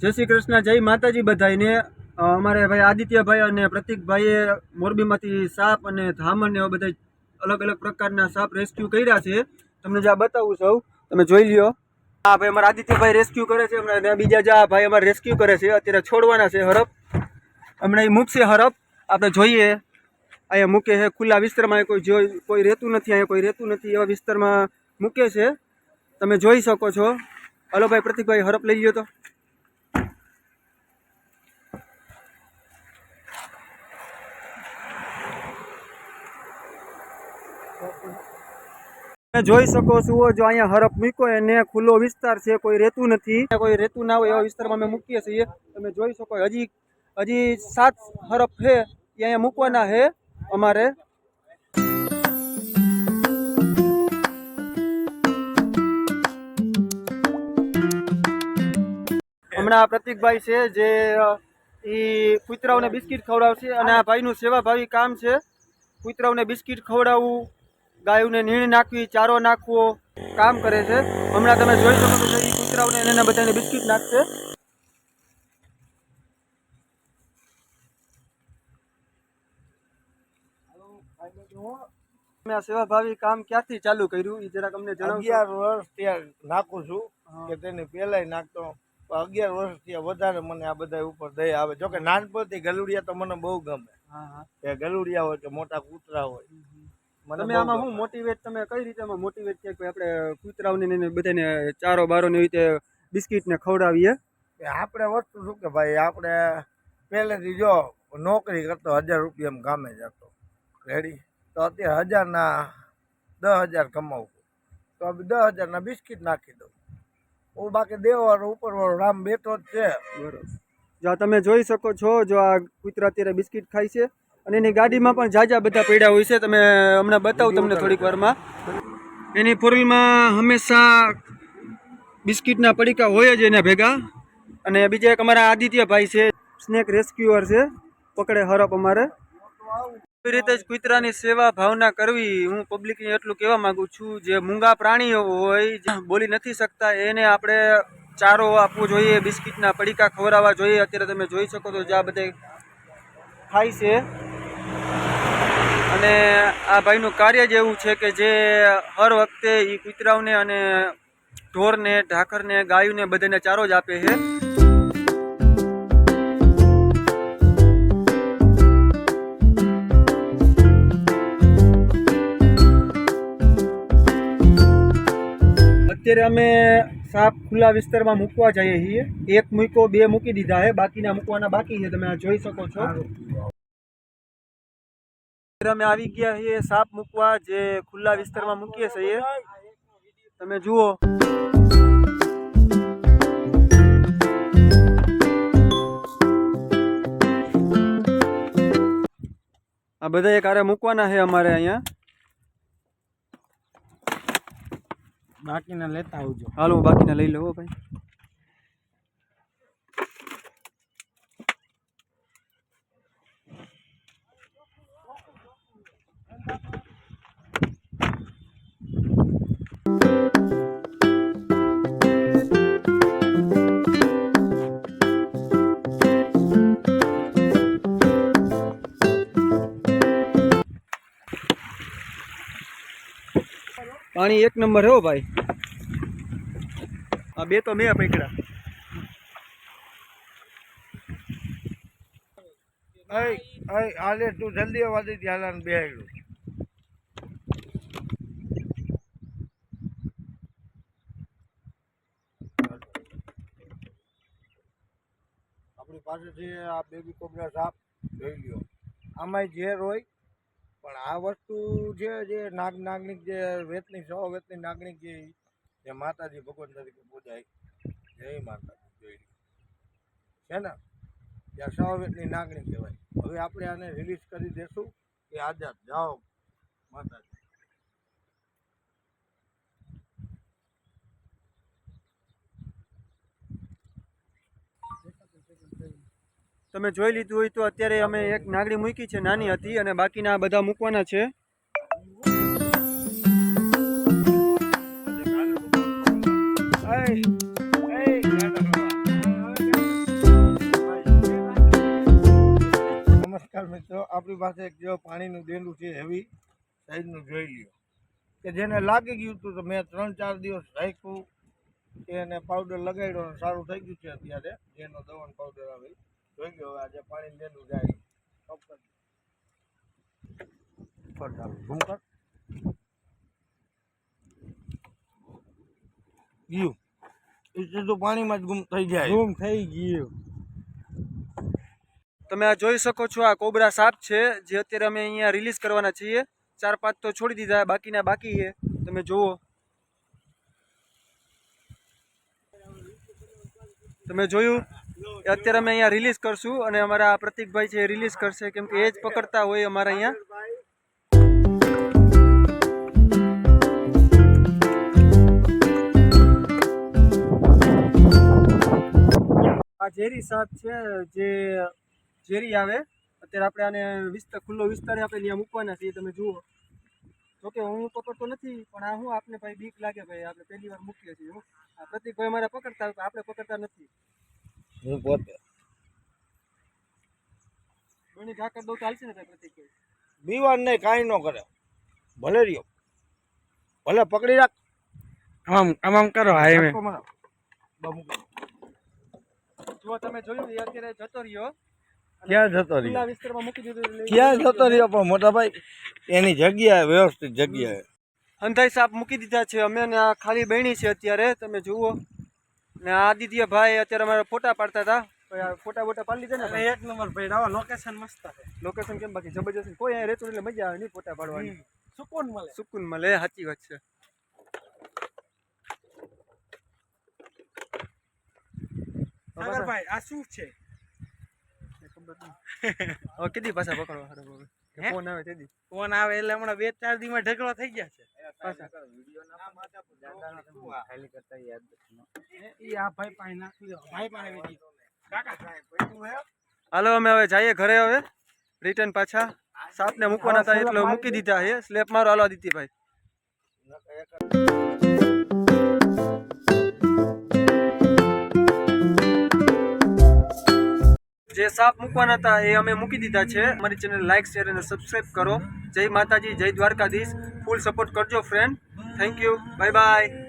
જય શ્રી કૃષ્ણ, જય માતાજી બધાઈને। અમારે ભાઈ આદિત્યભાઈ અને પ્રતિકભાઈએ મોરબીમાંથી સાપ અને ધામણ ને એવા બધા અલગ અલગ પ્રકારના સાપ રેસ્ક્યુ કર્યા છે। તમને જ્યાં બતાવું છું તમે જોઈ લ્યો। હા ભાઈ, અમારા આદિત્યભાઈ રેસ્ક્યુ કરે છે હમણાં, બીજા જ્યાં ભાઈ અમારે રેસ્ક્યુ કરે છે। અત્યારે છોડવાના છે હરપ, હમણાં એ મૂકશે હરપ, આપણે જોઈએ। અહીંયા મૂકે છે ખુલ્લા વિસ્તારમાં, કોઈ રહેતું નથી, અહીંયા કોઈ રહેતું નથી એવા વિસ્તારમાં મૂકે છે, તમે જોઈ શકો છો। હલો ભાઈ પ્રતિકભાઈ, હરપ લઈ ગયો તો જોઈ શકો છો। જો અહીંયા હરપ મૂક્યો એને ખુલ્લો વિસ્તાર છે, કોઈ રહેતું નથી, કોઈ રહેતું ના હોય એવા વિસ્તારમાં અમે મૂકીએ છીએ। તમે જોઈ શકો હજી 7 હરપ છે એ અહીંયા મૂકવાના છે અમારે। હમણાં પ્રતિકભાઈ છે જે કૂતરાઓને બિસ્કિટ ખવડાવશે, અને આ ભાઈનું સેવાભાવી કામ છે। કૂતરાઓને બિસ્કિટ ખવડાવવું, ગાયોને નીણ નાખવી, ચારો નાખવો કામ કરે છે। હમણાં તમે જોઈ શકો છો એ કૂતરાઓને એને બધાને બિસ્કિટ નાખશે। તમે આ સેવાભાવી કામ ક્યાંથી ચાલુ કર્યું એ જરાક અમને જણાવશો? 11 વર્ષથી નાખું છું કે તેની પહેલાય નાખતો, 11 વર્ષથી વધારે મને આ બધા ઉપર દયા આવે। જોકે નાનપણથી ગલુડિયા તો મને બહુ ગમે, કે ગલુડિયા હોય કે મોટા કૂતરા હોય। તમે આમાં શું મોટિવેટ, તમે કઈ રીતે આમાં મોટિવેટ છે કે આપણે કૂતરાઓને બધાને ચારો બારો ને રીતે બિસ્કિટ ને ખવડાવીએ? આપણે વસ્તુ શું કે ભાઈ, આપણે પહેલેથી જો નોકરી કરતો 1000 રૂપિયા ગામે જતો રેડી, તો અત્યારે 1000 ના 10,000 કમાવું, તો 10,000 ના બિસ્કિટ નાખી દઉં હું, બાકી દેવાવાળો ઉપરવાળો રામ બેઠો જ છે। બરોબર, જો તમે જોઈ શકો છો, જો આ કૂતરા અત્યારે બિસ્કિટ ખાય છે અને એની ગાડીમાં પણ જાજા બધા પડ્યા હોય છે। તમે હમણાં બતાવું તમને થોડીક વારમાં, એની ફોરવ્હીલમાં હંમેશા બિસ્કિટના પડીકા હોય જ એના ભેગા। અને બીજા એક અમારા આદિત્યભાઈ છે, સ્નેક રેસ્ક્યુઅર છે, પકડે હરપ અમારે। એવી રીતે જ કૂતરાની સેવા ભાવના કરવી। હું પબ્લિકને એટલું કહેવા માંગુ છું, જે મૂંગા પ્રાણીઓ હોય, જે બોલી નથી શકતા, એને આપણે ચારો આપવો જોઈએ, બિસ્કિટના પડીકા ખવડાવવા જોઈએ। અત્યારે તમે જોઈ શકો છો જે આ બધા ખાય છે, અને આ ભાઈનું કાર્ય જ એવું છે કે જે હર વખતે એ કૂતરાઓને અને ઢોરને, ઢાખરને, ગાયોને બધાને ચારો જ આપે છે। અત્યારે અમે સાપ ખુલ્લા વિસ્તારમાં મૂકવા જઈએ છીએ। એક મૂકો, 2 મૂકી દીધા છે, બાકીના મૂકવાના બાકી છે, તમે જોઈ શકો છો। અમે આવી ગયા છીએ સાપ મૂકવા, જે ખુલ્લા વિસ્તારમાં મૂકીએ છીએ, તમે જુઓ। આ બધા એક હારે મૂકવાના છે અમારે અહીંયા, બાકીના લેતા આવજો। હાલો હું બાકીના લઈ લઉં ભાઈ। પાણી એક નંબર હો ભાઈ, આ 2 તો મેં પકડ્યા। આલે તું જલ્દી વાદી ધ્યાન બેહાડ્યું। આપણી પાસેથી આ બેબી કોબરા સાપ લઈ લ્યો। આમાં ઝેર હોય, પણ આ વસ્તુ છે જે નાગનિક જે વેતની 100 વેતની નાગનિક જે માતાજી ભગવાન તરીકે પૂજાય, જય માતાજી જોઈ છે ને, ત્યાં 100 વેતની નાગનિક કહેવાય। હવે આપણે આને રિલીઝ કરી દેશું કે આઝાદ જાઓ માતાજી। તમે જોઈ લીધું હોય તો અત્યારે અમે એક નાગડી મૂકી છે, નાની હતી, અને બાકીના બધા મૂકવાના છે। મિત્રો આપણી પાસે એક જો પાણીનું દેંડું છે હેવી સાઈઝનું જોઈ લ્યો કે જેને લાગી ગયું હતું તો મેં 3-4 દિવસ રાખ્યું એને પાવડર લગાડ્યો અને સારું થઈ ગયું છે અત્યારે જેનો દવાનો પાવડર આવે જોઈ ગયો હવે આજે પાણી દેંડું જાય ઘૂમકર ગયું એ સીધું પાણીમાં જ ગુમ થઈ જાય ગુમ થઈ ગયું. તમે આ જોઈ શકો છો આ કોબરા સાપ છે જે અત્યારે અમે અહીંયા રિલીઝ કરવાના છીએ. 4-5 તો છોડી દીધા, બાકીના બાકી છે. તમે જુઓ, તમે જોયું કે અત્યારે અમે અહીંયા રિલીઝ કરશું અને અમારા પ્રતિકભાઈ છે એ રિલીઝ કરશે કેમ કે એ જ પકડતા હોય અમારા અહીંયા. આ ઝેરી સાપ છે જે ઝેરી આવે. અત્યારે આપણે આને ખુલ્લો વિસ્તારે આપણે ત્યાં મૂકવાના છીએ. તમે જુઓ, જોકે હું પકડતો નથી પણ આ હું આપને ભાઈ બીક લાગે ભાઈ, આપણે પહેલી વાર મૂકીએ છીએ. આ પ્રતિકભાઈ મારા પકડતા હોય, આપણે પકડતા નથી. હું પોતે કોઈની ઘા કરી દઉં તો હાલશે ને ભાઈ પ્રતિકભાઈ? બીવાર નહીં, કાંઈ ન કરે, ભલે રહ્યો, ભલે પકડી રાખ. આમ કરો હાઈવે. જો તમે જોયું એ અત્યારે જતો રહ્યો. ક્યાં જતો રહ્યો? ખુલ્લા વિસ્તારમાં મૂકી દીધું એટલે ક્યાં જતો રહ્યો? પણ મોટા ભાઈ એની જગ્યાએ વ્યવસ્થિત જગ્યાએ અંધાઈ સાપ મૂકી દીધા છે અમે ને આ ખાલી બહેણી છે અત્યારે. તમે જુઓ ને આ આદિત્ય ભાઈ અત્યારે અમારે ફોટા પાડતા હતા. ફોટા બોટા પાડી લીધા ને? એક નંબર ભાઈ, આવા લોકેશન મસ્ત છે. લોકેશન કેમ બાકી જબરજસ્ત. કોઈ અહીંયા રહેતું એટલે મજા આવે નહીં ફોટા પાડવાની. સુકૂન મળે. સુકૂન મળે, સાચી વાત છે. સાગરભાઈ આ શું છે? હવે કીધી પાછા પકડવા હારું હવે. ફોન આવે તેદી. ફોન આવે એટલે હમણાં 2-4 દી માં ઢગલો થઈ ગયા છે. પાછા આ ભાઈ પાસે નાખી દો, ભાઈ પાસે વેચી દો. કાકા હાલો અમે હવે જઈએ ઘરે. હવે રિટર્ન પાછા સાપને મૂકવાના હતા એટલે મૂકી દીધા છે. સ્લેપ મારો હાલો આદિત્યભાઈ. જે સાપ મૂકવાના હતા એ અમે મૂકી દીધા છે. અમારી ચેનલ લાઈક, શેર અને સબસ્ક્રાઈબ કરો. જય માતાજી, જય દ્વારકાધીશ. ફૂલ સપોર્ટ કરજો friend. Thank you, bye bye.